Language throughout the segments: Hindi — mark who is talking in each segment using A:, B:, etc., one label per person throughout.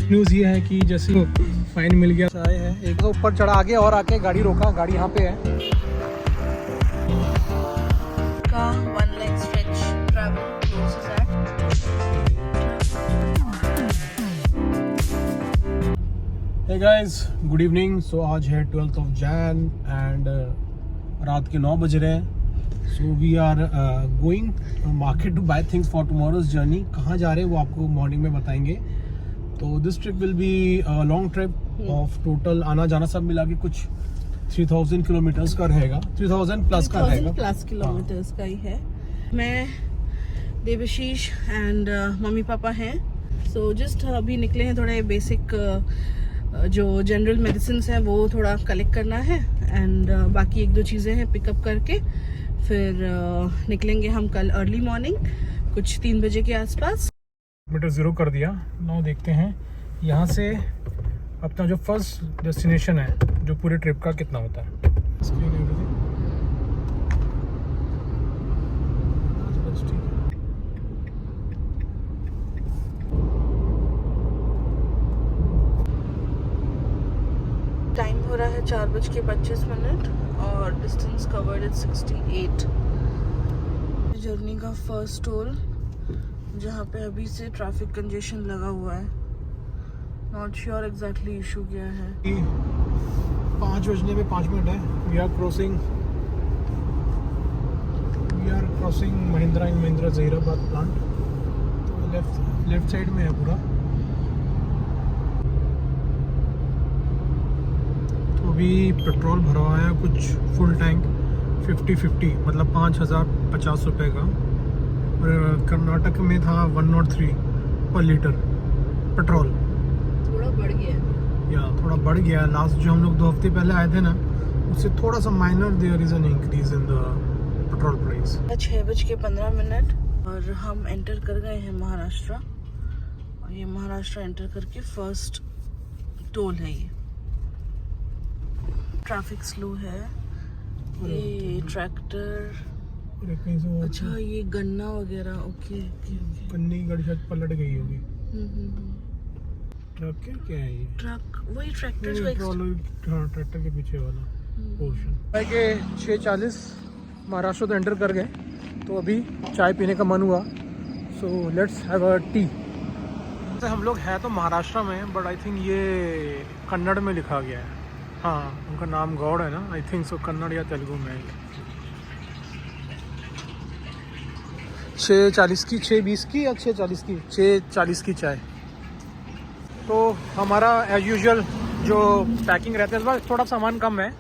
A: न्यूज़ ये है कि जैसे फाइन मिल गया आए हैं एक तो ऊपर चढ़ा आगे और आके गाड़ी रोका, गाड़ी यहाँ पे है।
B: का 1 leg stretch travel closes at
A: hey guys, good evening. So आज है 12th of Jan एंड रात के 9 बज रहे हैं। So we are going market to buy things for tomorrow's journey. कहाँ जा रहे हैं वो आपको मॉर्निंग में बताएंगे। तो this trip will be long trip of total आना जाना सब मिला के कुछ 3000 किलोमीटर्स का रहेगा, 3000 प्लस का रहेगा।
B: 3000 प्लस किलोमीटर्स का ही है। मैं देवशीष एंड मम्मी पापा हैं। सो जस्ट अभी निकले हैं, थोड़े बेसिक जो जनरल मेडिसिन हैं वो थोड़ा कलेक्ट करना है एंड बाकी 1-2 चीज़ें हैं पिकअप करके फिर निकलेंगे हम कल अर्ली मॉर्निंग कुछ 3 बजे के आसपास।
A: मीटर 0 कर दिया। नाउ देखते हैं यहाँ से अपना जो फर्स्ट डेस्टिनेशन है जो पूरे ट्रिप का कितना होता है।
B: टाइम हो रहा है 4:25 और डिस्टेंस कवर्ड इज 68। जर्नी का फर्स्ट टोल जहाँ पे अभी से ट्रैफिक कंजेशन लगा हुआ है। नॉट श्योर एग्जैक्टली इशू क्या है।
A: 5 बजने में 5 मिनट है। We are crossing Mahindra and Mahindra Zaheerabad plant. तो लेफ्ट साइड में है पूरा। तो अभी पेट्रोल भरा हुआ है कुछ फुल टैंक 50-50 मतलब 5050 रुपये का। और कर्नाटक में था 103 पर लीटर पेट्रोल।
B: थोड़ा बढ़ गया है।
A: थोड़ा बढ़ गया। लास्ट जो हम लोग 2 हफ्ते पहले आए थे ना, उससे थोड़ा सा minor there is an increase in the petrol price.
B: 6:15 और हम एंटर कर गए हैं महाराष्ट्र। और ये महाराष्ट्र एंटर करके फर्स्ट टोल है। ये ट्रैफिक स्लो है। ये ट्रैक्टर, अच्छा ये गन्ना वगैरह। ओके
A: गन्ने की गाड़ी शायद पलट गई होगी। ट्रक क्या है ये?
B: ट्रक वही ट्रैक्टर जो
A: ट्रैक्टर के पीछे वाला पोर्शन। के 6:40 महाराष्ट्र तो एंटर कर गए। तो अभी चाय पीने का मन हुआ। So let's have a T. हम लोग हैं तो महाराष्ट्र में, बट आई थिंक ये कन्नड़ में लिखा गया है। हाँ, उनका नाम गौड़ है ना, आई थिंक सो कन्नड़ या तेलुगु में। 6:40 की, 6:20 की या 6:40 की? 6:40 की चाय। तो हमारा एज यूजुअल जो पैकिंग रहता है इस बार थोड़ा सामान कम है।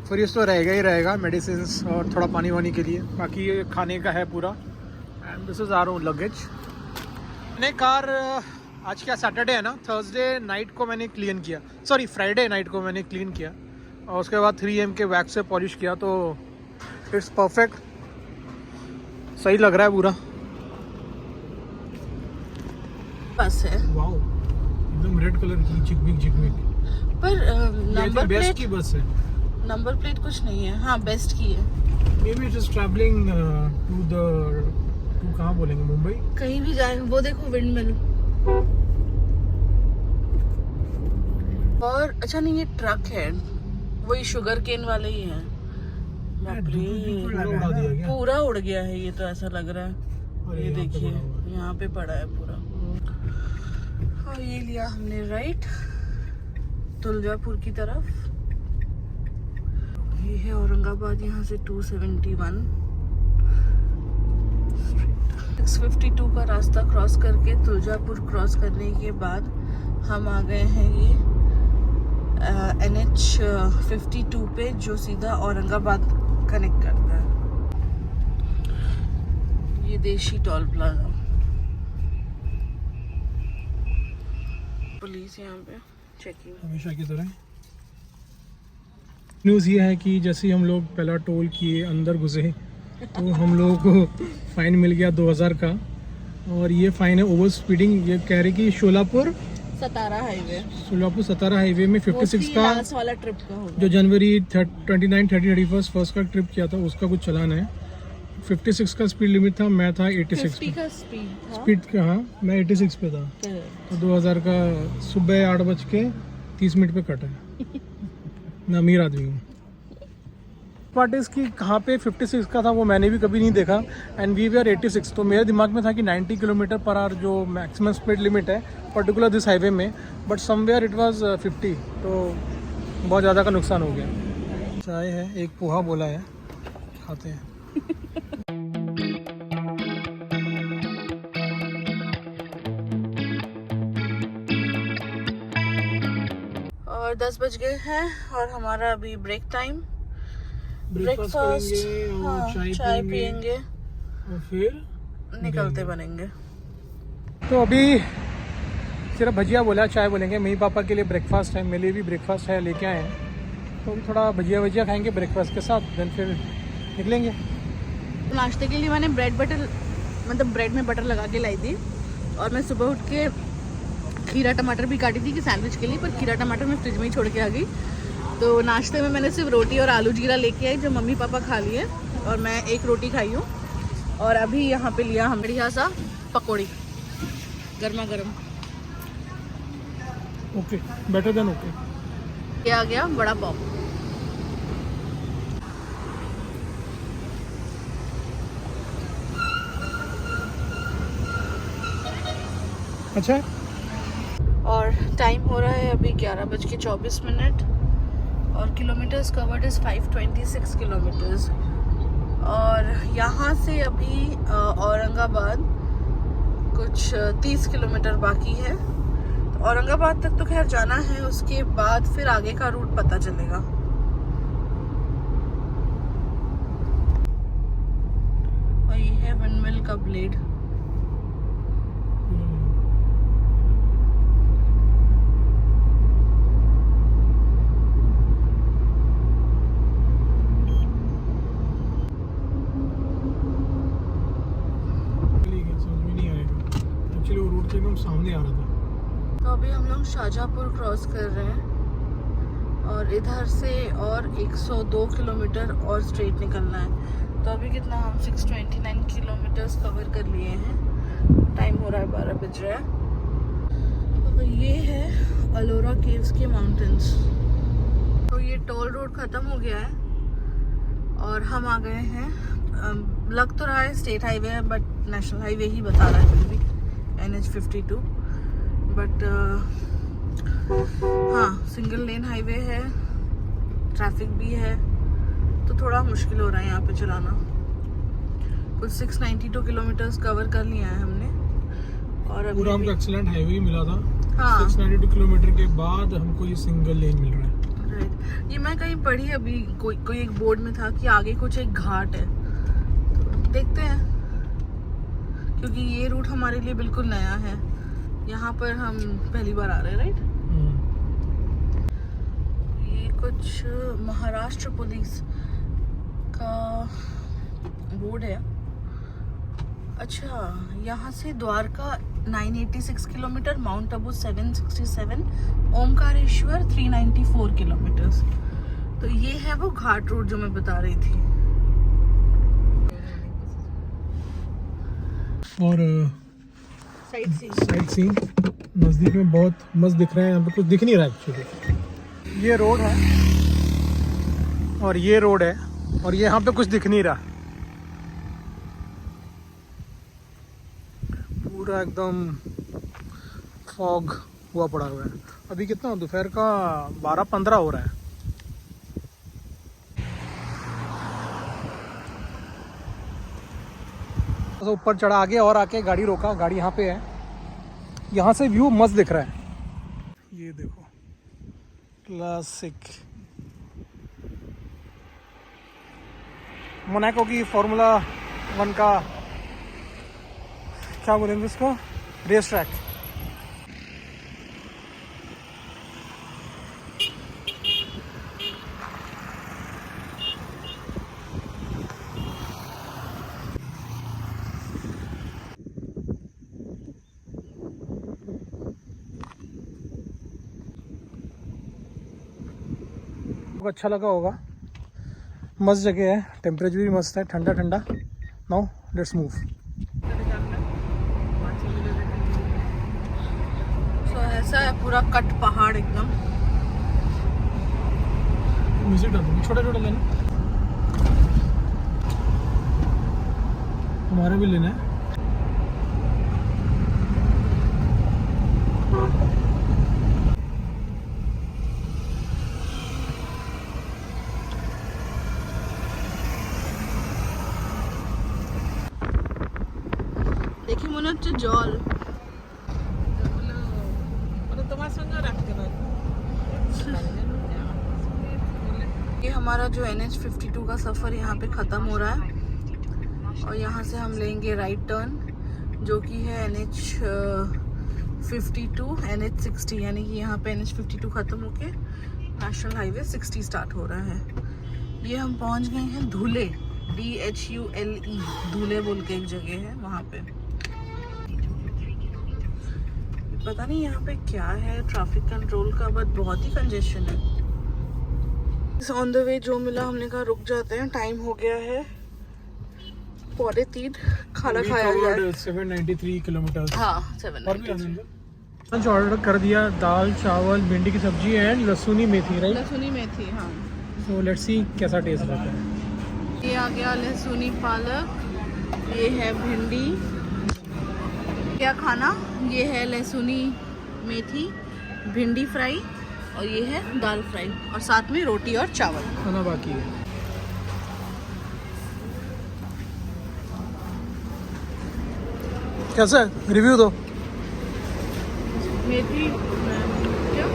A: फ्रीज तो रहेगा ही रहेगा, मेडिसिन्स और थोड़ा पानी वानी के लिए। बाकी ये खाने का है पूरा। And this is our luggage. मैंने कार आज क्या सैटरडे है ना, थर्सडे नाइट को मैंने क्लीन किया, सॉरी फ्राइडे नाइट को मैंने क्लीन किया और उसके बाद 3M के वैक्स से पॉलिश किया। तो इट्स परफेक्ट, सही लग रहा है पूरा।
B: बस है
A: वाओ, एकदम रेड कलर की चिकमिक।
B: पर नंबर
A: बेस्ट
B: प्लेट
A: की बस है।
B: नंबर प्लेट कुछ नहीं है। हाँ बेस्ट की है।
A: Maybe just travelling to कहाँ बोलेंगे, मुंबई
B: कहीं भी जाए। वो देखो विंड मिल। और अच्छा नहीं, ये ट्रक है, वही शुगर केन वाले ही हैं। पूरा उड़ गया है ये तो, ऐसा लग रहा है। ये देखिए यहाँ पे पड़ा है पूरा। और ये लिया हमने राइट तुलजापुर की तरफ। ये है औरंगाबाद, यहाँ से 271। 652 का रास्ता क्रॉस करके तुलजापुर क्रॉस करने के बाद हम आ गए हैं ये NH 52 पे, जो सीधा औरंगाबाद कनेक्ट करता है। ये देशी टोल प्लाजा। पुलिस यहाँ पे चेकिंग
A: हमेशा की तरह। न्यूज़ ये है कि जैसे ही हम लोग पहला टोल किए अंदर घुसे तो हम लोगों को फ़ाइन मिल गया 2000 का। और ये फ़ाइन है ओवर स्पीडिंग। ये कह रहे कि सोलापुर
B: सतारा
A: हाईवे में 56 का
B: वाला ट्रिप का होगा।
A: जो जनवरी 29, 30, 31 फर्स्ट का ट्रिप किया था उसका कुछ चलान है। 56 का स्पीड लिमिट था, मैं था 86
B: 50
A: पे।
B: का स्पीड था।
A: स्पीड का, हाँ मैं 86 पे था। तो 2000 का सुबह 8:30 पे कटा है। मैं अमीर आदमी हूँ। पार्ट इस की कहाँ पे 56 का था वो मैंने भी कभी नहीं देखा, एंड वी आर 86। तो मेरे दिमाग में था कि 90 किलोमीटर पर आवर जो मैक्सिमम स्पीड लिमिट है पर्टिकुलर दिस हाईवे में, बट समवेयर इट वाज 50। तो बहुत ज़्यादा का नुकसान हो गया। चाय है, एक पोहा बोला है, खाते हैं।
B: और 10 बज गए हैं और हमारा अभी ब्रेक टाइम।
A: ब्रेकफास्ट करेंगे और
B: हाँ, चाय पियेंगे
A: और फिर
B: निकलते बनेंगे।
A: तो अभी सिर्फ भजिया बोला, चाय बोलेंगे। मम्मी पापा के लिए ब्रेकफास्ट है, मेरे लिए भी ब्रेकफास्ट है, लेके आए हैं। तो अभी थोड़ा भजिया खाएंगे ब्रेकफास्ट के साथ, देन फिर निकलेंगे।
B: नाश्ते के लिए मैंने ब्रेड में बटर लगा के लाई थी, और मैं सुबह उठ के खीरा टमाटर भी काटी थी कि सैंडविच के लिए, पर खीरा टमाटर मैं फ्रिज में ही छोड़ के आ गई। तो नाश्ते में मैंने सिर्फ रोटी और आलू जीरा लेके आई, जो मम्मी पापा खा लिए, और मैं एक रोटी खाई हूँ। और अभी यहाँ पे लिया हम बढ़िया सा पकौड़ी गर्मा गर्म।
A: Okay, better than okay.
B: ये आ गया बड़ा पाव।
A: अच्छा,
B: और टाइम हो रहा है अभी 11:24, और किलोमीटर्स कवर्ड इज़ 526 किलोमीटर्स। और यहाँ से अभी औरंगाबाद कुछ 30 किलोमीटर बाकी है। तो औरंगाबाद तक तो खैर जाना है, उसके बाद फिर आगे का रूट पता चलेगा। और ये है विंडमिल का ब्लेड।
A: एकदम सामने आ रहा था।
B: तो अभी हम लोग शाहजहाँपुर क्रॉस कर रहे हैं, और इधर से और 102 किलोमीटर और स्ट्रेट निकलना है। तो अभी कितना, हम 629 किलोमीटर्स कवर कर लिए हैं। टाइम हो रहा है 12 बज रहा है। तो ये है अलोरा केव्स के माउंटेन्स। तो ये टोल रोड ख़त्म हो गया है और हम आ गए हैं। लग तो रहा है स्टेट हाईवे है, बट नेशनल हाईवे ही बता रहा है फिर भी, NH52। बट हाँ, सिंगल लेन हाईवे है, ट्रैफिक भी है, तो थोड़ा मुश्किल हो रहा है यहाँ पे चलाना। कुछ 692 किलोमीटर्स कवर कर लिया है हमने। और अभी
A: पूरा हमको एक्सीलेंट हाईवे मिला था।
B: हाँ,
A: 692 किलोमीटर के बाद हमको ये सिंगल लेन मिल रहा है।
B: राइट। ये मैं कहीं पढ़ी अभी, कोई एक बोर्ड में था कि आगे कुछ एक घाट है, तो देखते हैं, क्योंकि ये रूट हमारे लिए बिल्कुल नया है। यहाँ पर हम पहली बार आ रहे हैं, राइट। ये कुछ महाराष्ट्र पुलिस का बोर्ड है। अच्छा, यहाँ से Dwarka 986 kilometre, mount Abu 767, Omkareshwar 394 kilometres. तो ये है वो घाट रोड जो मैं बता रही थी। और साइड सीन नज़दीक में बहुत मस्त दिख रहे हैं। यहाँ पे कुछ दिख नहीं रहा एक्चुअली।
A: ये रोड है और ये रोड है, और ये यहाँ पे कुछ दिख नहीं रहा, पूरा एकदम फॉग हुआ पड़ा हुआ है। अभी कितना, दोपहर का 12:15 हो रहा है। तो ऊपर चढ़ा, आगे और आके गाड़ी रोका, गाड़ी यहाँ पे है। यहाँ से व्यू मस्त दिख रहा है। ये देखो, क्लासिक मोनाको की फॉर्मूला 1 का, क्या बोलेंगे इसको, रेस ट्रैक। अच्छा लगा होगा, मस्त जगह है, टेम्परेचर भी मस्त है, ठंडा ठंडा। Now let's move.
B: तो ऐसा है पूरा कट पहाड़ एकदम।
A: म्यूजिक डाल दो, छोटा छोटा लेना, हमारा भी लेना है।
B: দেখি মনে হচ্ছে জল। ये हमारा जो NH52 का सफ़र यहाँ पे ख़त्म हो रहा है और यहाँ से हम लेंगे राइट टर्न जो कि है NH52 NH60, यानी कि यहाँ पे NH52 ख़त्म होके नेशनल हाईवे 60 स्टार्ट हो रहा है। ये हम पहुँच गए हैं धुले, DHULE, धुले बोल के एक जगह है वहाँ पे। पता नहीं यहाँ पे क्या है ट्रैफिक कंट्रोल का, बट बहुत ही कंजेशन है। ऑन द वे जो मिला हमने कहा रुक जाते हैं, टाइम हो गया है 2:45, खाना खाया जाए।
A: 793 किलोमीटर।
B: हाँ 793।
A: लंच ऑर्डर कर दिया, दाल चावल भिंडी की सब्जी एंड लहसुनी मेथी, राइट?
B: लहसुनी मेथी, हाँ।
A: सो लेट्स सी कैसा टेस्ट रहता है।
B: ये आ गया लहसुनी पालक, ये है भिंडी, क्या खाना, ये है लहसुनी मेथी, भिंडी फ्राई और ये है दाल फ्राई और साथ में रोटी और चावल।
A: खाना बाकी है। कैसा है, रिव्यू दो।
B: मेथी क्या,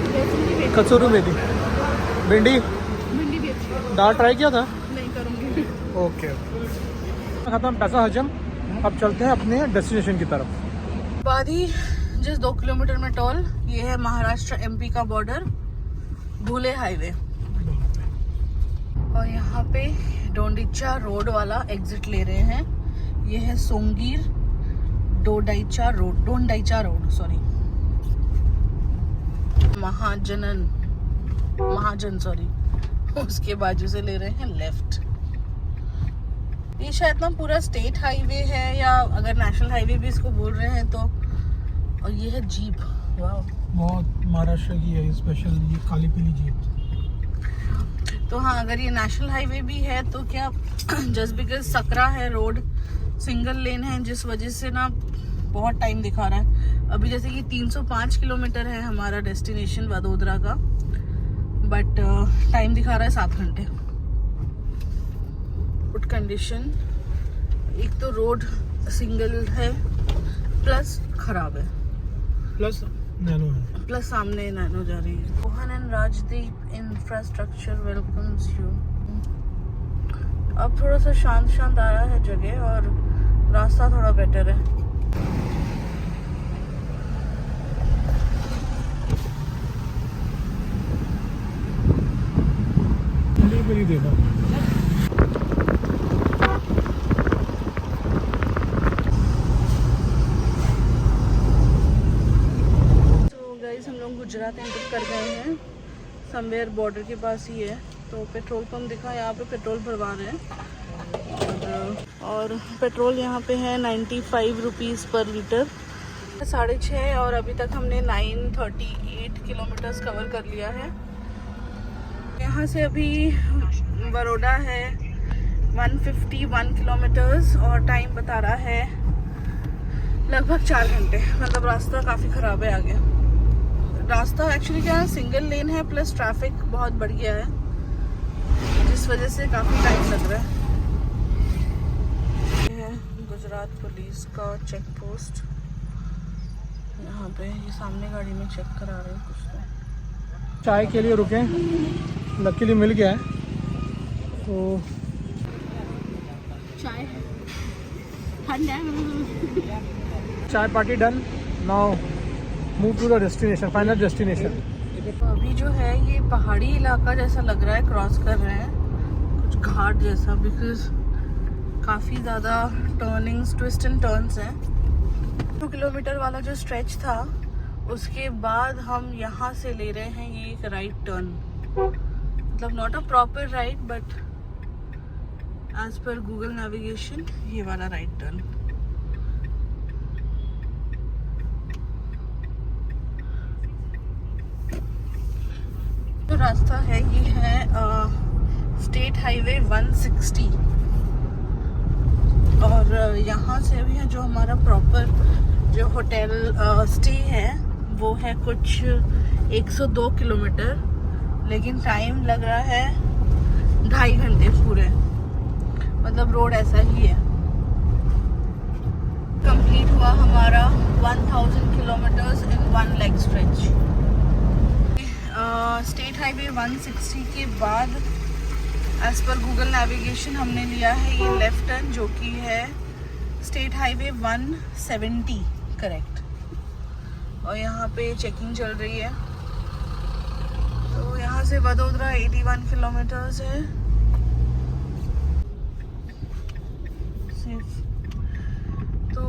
B: लहसुनी मेथी,
A: कसूरी मेथी, भिंडी,
B: भिंडी भी अच्छी है।
A: दाल ट्राई किया था?
B: नहीं करूँगी।
A: ओके, खत्म, पैसा हजम। अब चलते हैं अपने डेस्टिनेशन की तरफ।
B: बाद ही जिस 2 किलोमीटर में टोल, ये है महाराष्ट्र MP का बॉर्डर, धुले हाईवे। और यहाँ पे डोंडिचा रोड वाला एग्जिट ले रहे हैं। ये है सोंगीर डोंडाईचा रोड, सॉरी, महाजन सॉरी, उसके बाजू से ले रहे हैं लेफ्ट। ये शायद ना पूरा स्टेट हाईवे है या अगर नेशनल हाईवे भी इसको बोल रहे हैं तो। और ये है जीप, वाह,
A: बहुत महाराष्ट्र की है स्पेशल, ये काली पीली जीप।
B: तो हाँ, अगर ये नेशनल हाईवे भी है तो क्या, जस्ट बिकॉज सकरा है रोड, सिंगल लेन है, जिस वजह से ना बहुत टाइम दिखा रहा है। अभी जैसे कि 305 किलोमीटर है हमारा डेस्टिनेशन वडोदरा का, बट टाइम दिखा रहा है 7 घंटे। गुड कंडीशन, एक तो रोड सिंगल है प्लस खराब है,
A: प्लस नैनो है,
B: प्लस सामने नैनो जा रही है। Rohan and Rajdeep infrastructure welcomes you. अब थोड़ा सा शांत आया है जगह और रास्ता थोड़ा बेटर है।
A: देखा
B: हम लोग गुजरात एंटर कर गए हैं, समवेयर बॉर्डर के पास ही है। तो पेट्रोल पंप दिखा, यहाँ पे पेट्रोल भरवा रहे हैं और पेट्रोल यहाँ पे है 95 रुपीज़ पर लीटर। 6:30 और अभी तक हमने 938 किलोमीटर्स कवर कर लिया है। यहाँ से अभी बड़ौदा है 151 किलोमीटर्स और टाइम बता रहा है लगभग 4 घंटे। मतलब रास्ता काफ़ी ख़राब है आगे। रास्ता एक्चुअली क्या है, सिंगल लेन है प्लस ट्रैफिक बहुत बढ़ गया है, जिस वजह से काफ़ी टाइम लग रहा है। ये है गुजरात पुलिस का चेक पोस्ट, यहाँ पे ये सामने गाड़ी में चेक करा रहे हैं कुछ तो।
A: चाय के लिए रुके, लकीली मिल गया है तो
B: चाय ठंडा,
A: चाय party done. Now move to the destination, final destination.
B: तो अभी जो है ये पहाड़ी इलाका जैसा लग रहा है, क्रॉस कर रहे हैं कुछ घाट जैसा, बिकॉज काफ़ी ज़्यादा टर्निंग्स, ट्विस्ट एंड टर्न्स हैं। 2 किलोमीटर वाला जो स्ट्रेच था उसके बाद हम यहाँ से ले रहे हैं ये एक राइट टर्न, मतलब not a proper right but as per Google navigation ये वाला राइट टर्न। जो रास्ता है ये है स्टेट हाईवे 160 और यहाँ से भी है जो हमारा प्रॉपर जो होटल स्टे है वो है कुछ 102 किलोमीटर, लेकिन टाइम लग रहा है 2.5 घंटे पूरे, मतलब रोड ऐसा ही है। कंप्लीट हुआ हमारा 1000 किलोमीटर्स इन 1 लेग स्ट्रेच। स्टेट हाईवे 160 के बाद एज पर गूगल नेविगेशन हमने लिया है ये लेफ्ट टर्न, जो कि है स्टेट हाईवे 170 करेक्ट। और यहाँ पे चेकिंग चल रही है। तो यहाँ से वडोदरा 81 किलोमीटर्स है सिर्फ। तो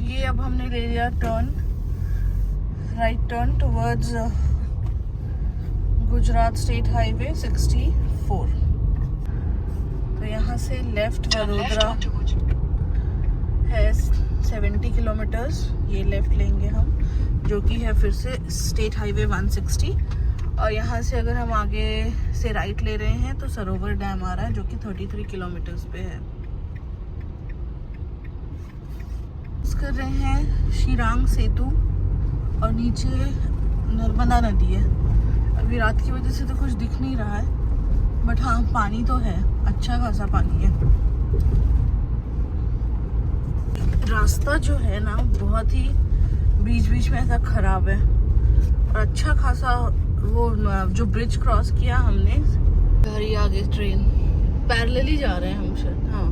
B: ये अब हमने ले लिया turn, right turn towards Gujarat state highway 64। तो यहाँ से लेफ्ट वडोदरा है 70 किलोमीटर्स, ये लेफ्ट लेंगे हम, जो कि है फिर से स्टेट हाईवे 160। और यहाँ से अगर हम आगे से राइट ले रहे हैं तो सरोवर डैम आ रहा है, जो कि 33 किलोमीटर्स पे है। कर रहे हैं शिरांग सेतु और नीचे नर्मदा नदी है। अभी रात की वजह से तो कुछ दिख नहीं रहा है, बट हाँ पानी तो है, अच्छा खासा पानी है। रास्ता जो है ना बहुत ही बीच बीच में ऐसा खराब है और अच्छा खासा वो जो ब्रिज क्रॉस किया हमने, घर ही आगे ट्रेन पैरेलल ही जा रहे हैं हम शायद। हाँ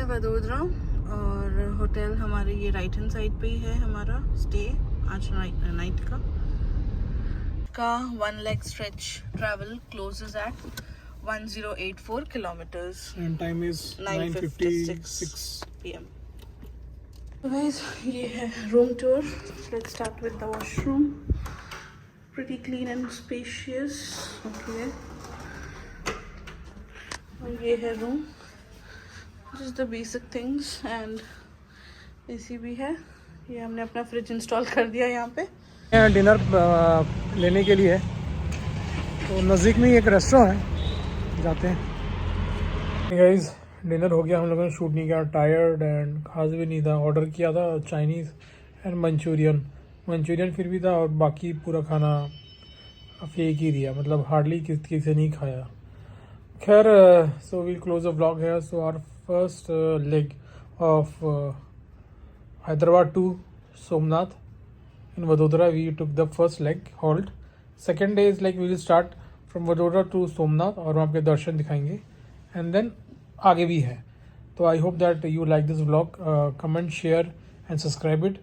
B: वडोदरा और होटल हमारे ये राइट हैंड साइड पे ही है हमारा स्टे आज नाइट का 1 leg stretch travel closes at 1084 kilometers
A: and time is 9:56
B: PM. So guys, ये है room tour. Let's start with the washroom. Pretty clean and spacious. Okay. और ये है room, just the basic things and AC भी है। ये हमने अपना फ्रिज इंस्टॉल कर दिया यहाँ पे।
A: डिनर लेने के लिए तो नज़दीक में ही एक रेस्टोरेंट है, जाते हैं। गाइस डिनर हो गया, हम लोगों ने शूट नहीं किया, टायर्ड एंड खास भी नहीं था। ऑर्डर किया था चाइनीज़ एंड मंचूरियन फिर भी था, और बाकी पूरा खाना फेक ही दिया, मतलब हार्डली किसी से नहीं खाया। खैर so we'll close a vlog है। So our first leg of Hyderabad to Somnath in Vadodara, we took the first leg halt. Second day is like we will start from Vadodara to Somnath और वहाँ पे दर्शन दिखाएंगे, and then आगे भी है। तो I hope that you like this vlog, comment, share and subscribe it,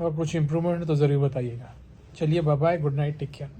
A: और कुछ improvement तो ज़रूर बताइएगा। चलिए bye bye, good night, take care.